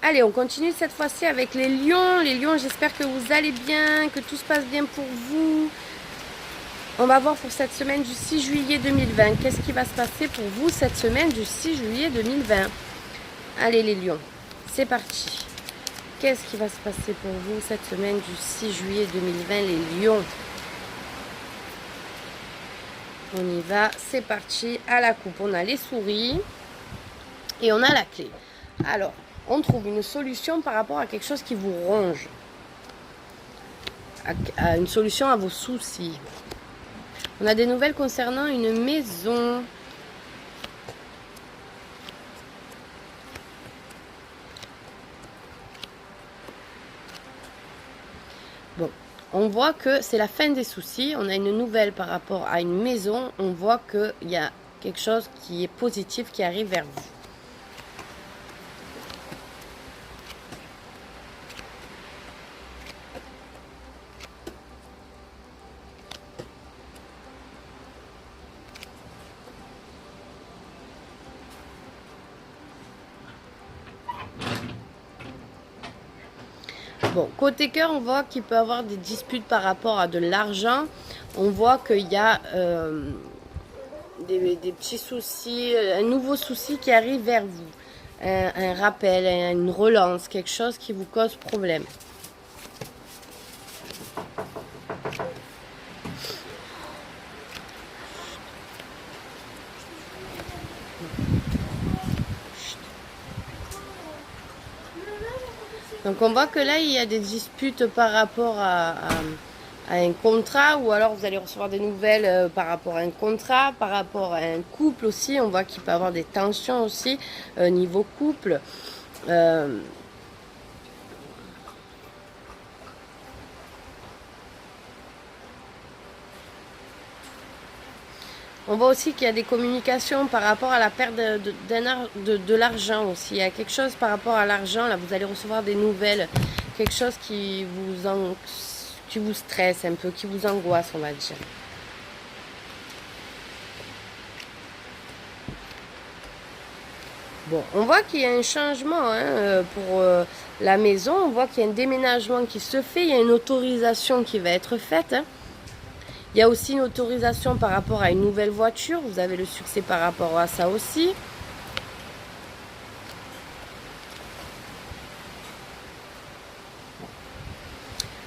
Allez, on continue cette fois-ci avec les lions. Les lions, j'espère que vous allez bien, que tout se passe bien pour vous. On va voir pour cette semaine du 6 juillet 2020. Qu'est-ce qui va se passer pour vous cette semaine du 6 juillet 2020? Allez les lions, c'est parti. Qu'est-ce qui va se passer pour vous cette semaine du 6 juillet 2020, les lions? On y va, c'est parti. À la coupe, on a les souris et on a la clé. Alors, on trouve une solution par rapport à quelque chose qui vous ronge. À une solution à vos soucis. On a des nouvelles concernant une maison. Bon, on voit que c'est la fin des soucis. On a une nouvelle par rapport à une maison. On voit qu'il y a quelque chose qui est positif qui arrive vers vous. Bon, côté cœur, on voit qu'il peut y avoir des disputes par rapport à de l'argent. On voit qu'il y a des petits soucis, un nouveau souci qui arrive vers vous. Un rappel, une relance, quelque chose qui vous cause problème. Donc on voit que là, il y a des disputes par rapport à un contrat, ou alors vous allez recevoir des nouvelles par rapport à un contrat, par rapport à un couple aussi. On voit qu'il peut y avoir des tensions aussi niveau couple. On voit aussi qu'il y a des communications par rapport à la perte de l'argent aussi. Il y a quelque chose par rapport à l'argent. Là, vous allez recevoir des nouvelles. Quelque chose qui vous stresse un peu, qui vous angoisse, on va dire. Bon, on voit qu'il y a un changement pour la maison. On voit qu'il y a un déménagement qui se fait. Il y a une autorisation qui va être faite. Il y a aussi une autorisation par rapport à une nouvelle voiture. Vous avez le succès par rapport à ça aussi.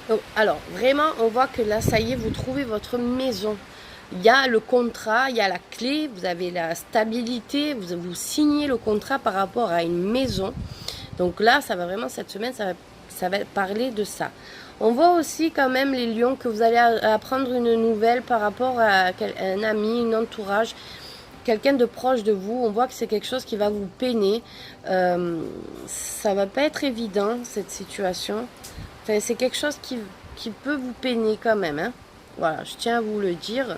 Donc, alors, vraiment, on voit que là, ça y est, vous trouvez votre maison. Il y a le contrat, il y a la clé, vous avez la stabilité, vous signez le contrat par rapport à une maison. Donc là, ça va vraiment, cette semaine, ça va parler de ça. On voit aussi quand même les lions que vous allez apprendre une nouvelle par rapport à un ami, un entourage, quelqu'un de proche de vous. On voit que c'est quelque chose qui va vous peiner. Ça va pas être évident cette situation. Enfin, c'est quelque chose qui peut vous peiner quand même. Hein. Voilà, je tiens à vous le dire.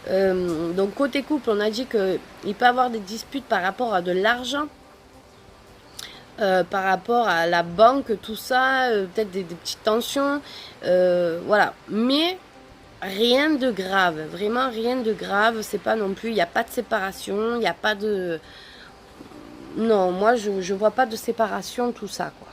Donc côté couple, on a dit qu'il peut y avoir des disputes par rapport à de l'argent. Par rapport à la banque, tout ça, peut-être des petites tensions, voilà. Mais rien de grave, vraiment rien de grave. C'est pas non plus, il n'y a pas de séparation, il n'y a pas de... Non, moi je vois pas de séparation, tout ça, quoi.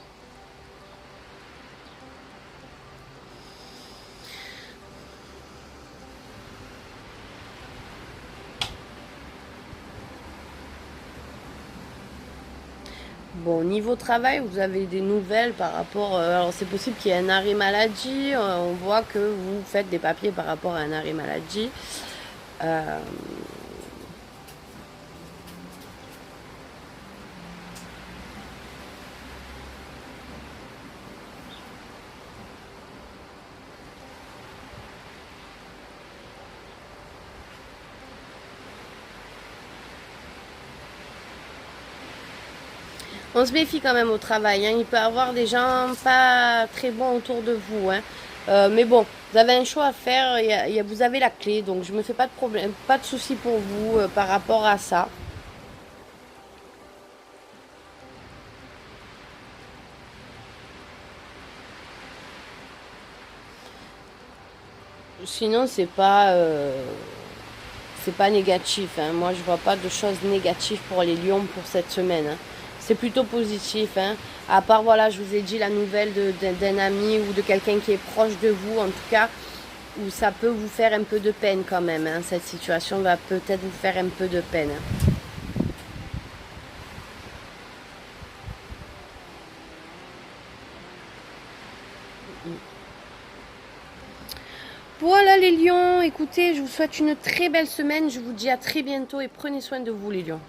Bon, niveau travail, vous avez des nouvelles par rapport... alors, c'est possible qu'il y ait un arrêt maladie. On voit que vous faites des papiers par rapport à un arrêt maladie. On se méfie quand même au travail. Hein. Il peut y avoir des gens pas très bons autour de vous. Hein. Mais bon, vous avez un choix à faire. Vous avez la clé. Donc je me fais pas de problème, pas de soucis pour vous par rapport à ça. Sinon, c'est pas négatif. Hein. Moi, je vois pas de choses négatives pour les lions pour cette semaine. Hein. c'est plutôt positif. Hein. À part, voilà, je vous ai dit la nouvelle d'un ami ou de quelqu'un qui est proche de vous, en tout cas, où ça peut vous faire un peu de peine quand même. Hein. Cette situation va peut-être vous faire un peu de peine. Hein. Voilà les lions, écoutez, je vous souhaite une très belle semaine. Je vous dis à très bientôt et prenez soin de vous les lions.